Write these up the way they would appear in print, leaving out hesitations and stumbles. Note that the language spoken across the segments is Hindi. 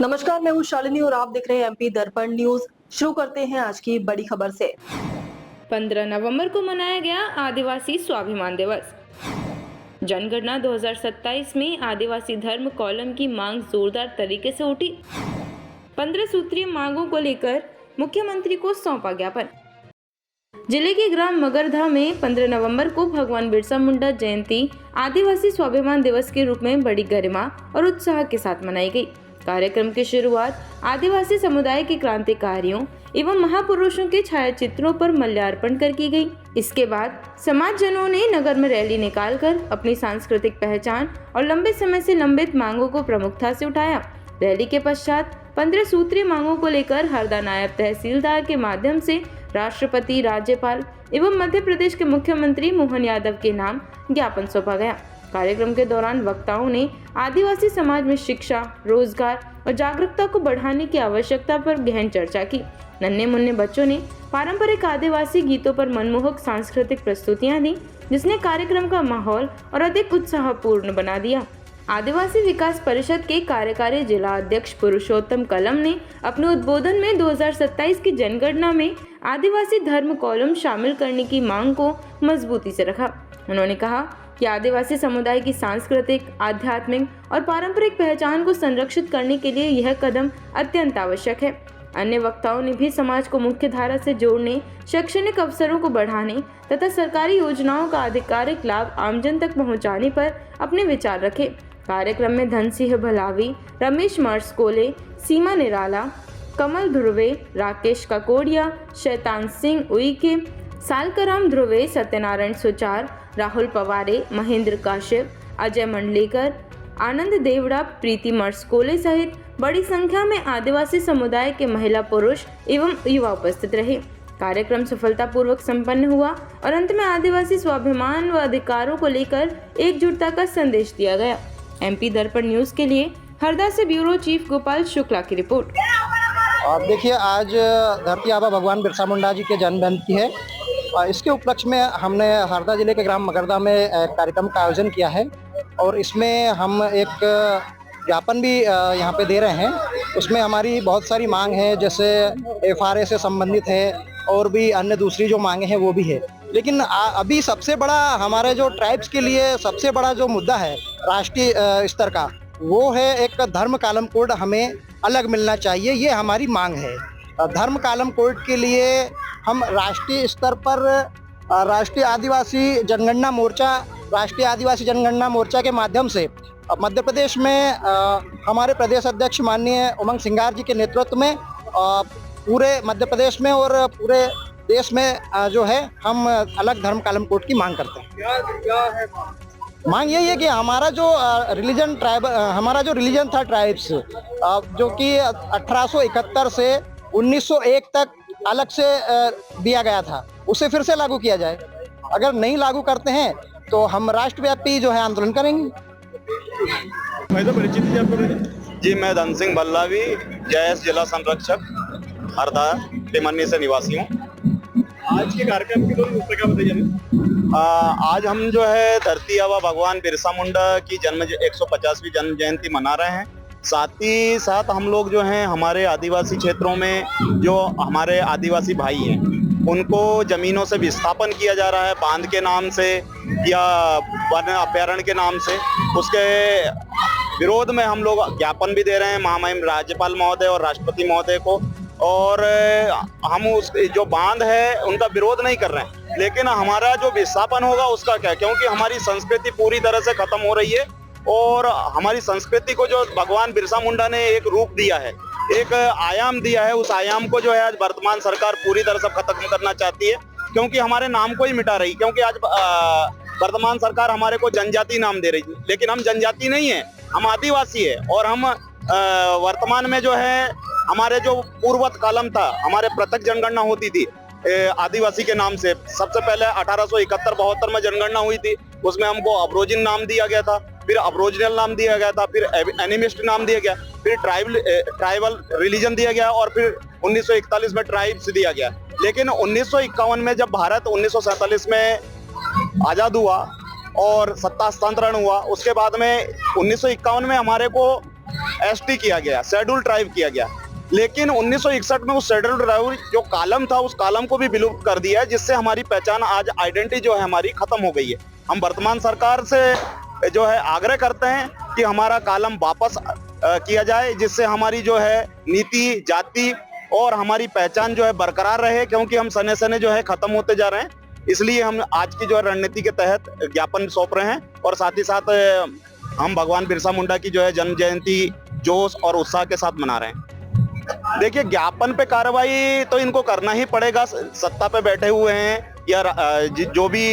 नमस्कार, मैं हूँ शालिनी और आप देख रहे हैं एमपी दर्पण न्यूज। शुरू करते हैं आज की बड़ी खबर से। 15 नवंबर को मनाया गया आदिवासी स्वाभिमान दिवस। जनगणना 2027 में आदिवासी धर्म कॉलम की मांग जोरदार तरीके से उठी। 15 सूत्रीय मांगों को लेकर मुख्यमंत्री को सौंपा ज्ञापन। जिले के ग्राम मगरधा में 15 नवंबर को भगवान बिरसा मुंडा जयंती आदिवासी स्वाभिमान दिवस के रूप में बड़ी गरिमा और उत्साह के साथ मनाई गई। कार्यक्रम की शुरुआत आदिवासी समुदाय के क्रांतिकारियों एवं महापुरुषों के छायाचित्रों पर माल्यार्पण कर की गई। इसके बाद समाजजनों ने नगर में रैली निकालकर अपनी सांस्कृतिक पहचान और लंबे समय से लंबित मांगों को प्रमुखता से उठाया। रैली के पश्चात 15 सूत्रीय मांगों को लेकर हरदा नायब तहसीलदार के माध्यम से राष्ट्रपति, राज्यपाल एवं मध्य प्रदेश के मुख्यमंत्री मोहन यादव के नाम ज्ञापन सौंपा गया। कार्यक्रम के दौरान वक्ताओं ने आदिवासी समाज में शिक्षा, रोजगार और जागरूकता को बढ़ाने की आवश्यकता पर गहन चर्चा की। नन्हे मुन्ने बच्चों ने पारंपरिक आदिवासी गीतों पर मनमोहक सांस्कृतिक प्रस्तुतियां दी, जिसने कार्यक्रम का माहौल और अधिक उत्साहपूर्ण बना दिया। आदिवासी विकास परिषद के कार्यकारी जिला अध्यक्ष पुरुषोत्तम कलम ने अपने उद्बोधन में 2027 की जनगणना में आदिवासी धर्म कॉलम शामिल करने की मांग को मजबूती से रखा। उन्होंने कहा कि आदिवासी समुदाय की सांस्कृतिक, आध्यात्मिक और पारंपरिक पहचान को संरक्षित करने के लिए यह कदम अत्यंत आवश्यक है। अन्य वक्ताओं ने भी समाज को मुख्य धारा से जोड़ने, शैक्षणिक अवसरों को बढ़ाने तथा सरकारी योजनाओं का आधिकारिक लाभ आमजन तक पहुंचाने पर अपने विचार रखे। कार्यक्रम में धनसिंह भलावी, रमेश मर्सकोले, सीमा निराला, कमल ध्रुवे, राकेश ककोड़िया, शैतान सिंह उइके, सालकराम ध्रुवे, सत्यनारायण सुचार, राहुल पवारे, महेंद्र काश्यप, अजय मंडलेकर, आनंद देवड़ा, प्रीति मर्सकोले सहित बड़ी संख्या में आदिवासी समुदाय के महिला, पुरुष एवं युवा उपस्थित रहे। कार्यक्रम सफलतापूर्वक संपन्न हुआ और अंत में आदिवासी स्वाभिमान व अधिकारों को लेकर एकजुटता का संदेश दिया गया। एमपी दर्पण न्यूज के लिए हरदा से ब्यूरो चीफ गोपाल शुक्ला की रिपोर्ट। आप देखिए, आज धरती आबा भगवान बिरसा मुंडा जी के जन्म जयंती है। इसके उपलक्ष्य में हमने हरदा जिले के ग्राम मगरदा में एक कार्यक्रम का आयोजन किया है और इसमें हम एक ज्ञापन भी यहाँ पे दे रहे हैं। उसमें हमारी बहुत सारी मांग है, जैसे FRA से संबंधित है और भी अन्य दूसरी जो मांगे हैं वो भी है। लेकिन अभी सबसे बड़ा हमारे जो ट्राइब्स के लिए सबसे बड़ा जो मुद्दा है राष्ट्रीय स्तर का, वो है एक धर्म कालम कोड हमें अलग मिलना चाहिए। ये हमारी मांग है। धर्म कालम कोड के लिए हम राष्ट्रीय स्तर पर राष्ट्रीय आदिवासी जनगणना मोर्चा के माध्यम से मध्य प्रदेश में हमारे प्रदेश अध्यक्ष माननीय उमंग सिंगार जी के नेतृत्व में पूरे मध्य प्रदेश में और पूरे देश में जो है हम अलग धर्म कालम कोड की मांग करते हैं। क्या है मांग यही है कि हमारा जो रिलीजन था ट्राइब्स, जो कि 1871 से 1901 तक अलग से दिया गया था, उसे फिर से लागू किया जाए। अगर नहीं लागू करते हैं तो हम राष्ट्रव्यापी जो है आंदोलन करेंगे। जी, मैं धन सिंह भल्लावी, JS जिला संरक्षक हरदा टिमन्नी से निवासी हूँ। आज के कार्यक्रम की क्या बताइए? आज हम जो है धरती आबा भगवान बिरसा मुंडा की 150वीं जन्म जयंती मना रहे हैं। साथ ही साथ हम लोग जो हैं हमारे आदिवासी क्षेत्रों में जो हमारे आदिवासी भाई हैं उनको जमीनों से विस्थापन किया जा रहा है, बांध के नाम से या वन अभ्यारण्य के नाम से। उसके विरोध में हम लोग ज्ञापन भी दे रहे हैं महामहिम राज्यपाल महोदय और राष्ट्रपति महोदय को। और हम उस जो बांध है उनका विरोध नहीं कर रहे हैं, लेकिन हमारा जो विस्थापन होगा उसका क्या, क्योंकि हमारी संस्कृति पूरी तरह से खत्म हो रही है और हमारी संस्कृति को जो भगवान बिरसा मुंडा ने एक रूप दिया है, एक आयाम दिया है, उस आयाम को जो है आज वर्तमान सरकार पूरी तरह से खत्म करना चाहती है, क्योंकि हमारे नाम को ही मिटा रही। क्योंकि आज वर्तमान सरकार हमारे को जनजाति नाम दे रही है, लेकिन हम जनजाति नहीं है, हम आदिवासी है। और हम वर्तमान में जो है हमारे जो पूर्वत कालम था, हमारे पृथक जनगणना होती थी आदिवासी के नाम से। सबसे पहले 1871-72 में जनगणना हुई थी, उसमें हमको अब्रोजिन नाम दिया गया था, फिर अब्रोजिनल नाम दिया गया था, फिर एनिमिस्ट नाम दिया गया, फिर ट्राइबल रिलीजन दिया गया और फिर 1941 में ट्राइब्स दिया गया। लेकिन 1951 में जब भारत 1947 में आजाद हुआ और सत्ता हस्तांतरण हुआ, उसके बाद में 1951 में हमारे को एसटी किया गया, शेड्यूल ट्राइब किया गया। लेकिन 1961 में उस शेड्यूल ट्राइब जो कालम था उस कालम को भी विलुप्त कर दिया है, जिससे हमारी पहचान आज आइडेंटिटी जो है हमारी खत्म हो गई है। हम वर्तमान सरकार से जो है आग्रह करते हैं कि हमारा कालम वापस किया जाए, जिससे हमारी जो है नीति, जाति और हमारी पहचान जो है बरकरार रहे, क्योंकि हम सने सने जो है खत्म होते जा रहे हैं। इसलिए हम आज की जो है रणनीति के तहत ज्ञापन सौंप रहे हैं और साथ ही साथ हम भगवान बिरसा मुंडा की जो है जन्म जयंती जोश और उत्साह के साथ मना रहे हैं। देखिए, ज्ञापन पे कार्रवाई तो इनको करना ही पड़ेगा, सत्ता पे बैठे हुए हैं या जो भी,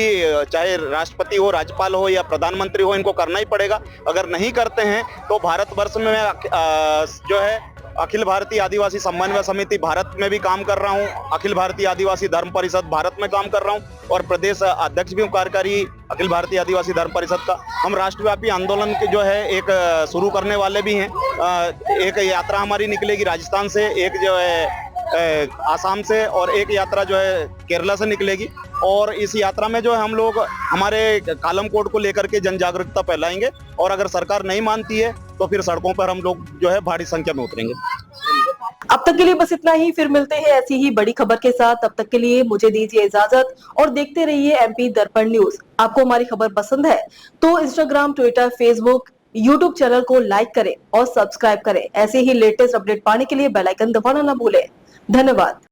चाहे राष्ट्रपति हो, राज्यपाल हो या प्रधानमंत्री हो, इनको करना ही पड़ेगा। अगर नहीं करते हैं तो भारतवर्ष में जो है अखिल भारतीय आदिवासी समन्वय समिति भारत में भी काम कर रहा हूँ, अखिल भारतीय आदिवासी धर्म परिषद भारत में काम कर रहा हूँ और प्रदेश अध्यक्ष भी हूँ कार्यकारी अखिल भारतीय आदिवासी धर्म परिषद का। हम राष्ट्रव्यापी आंदोलन के जो है एक शुरू करने वाले भी हैं। एक यात्रा हमारी निकलेगी राजस्थान से, एक जो है आसाम से और एक यात्रा जो है केरला से निकलेगी। और इस यात्रा में जो है हम लोग हमारे कालम कोड को लेकर के जन जागरूकता फैलाएंगे और अगर सरकार नहीं मानती है तो फिर सड़कों पर हम लोग जो है भारी संख्या में उतरेंगे। अब तक के लिए बस इतना ही, फिर मिलते हैं ऐसी ही बड़ी खबर के साथ। तब तक के लिए मुझे दीजिए इजाजत और देखते रहिए एमपी दर्पण न्यूज। आपको हमारी खबर पसंद है तो Instagram, Twitter, Facebook, YouTube channel को लाइक करें और सब्सक्राइब करें। ऐसे ही लेटेस्ट अपडेट पाने के लिए बेल आइकन दबाना ना भूलें। धन्यवाद।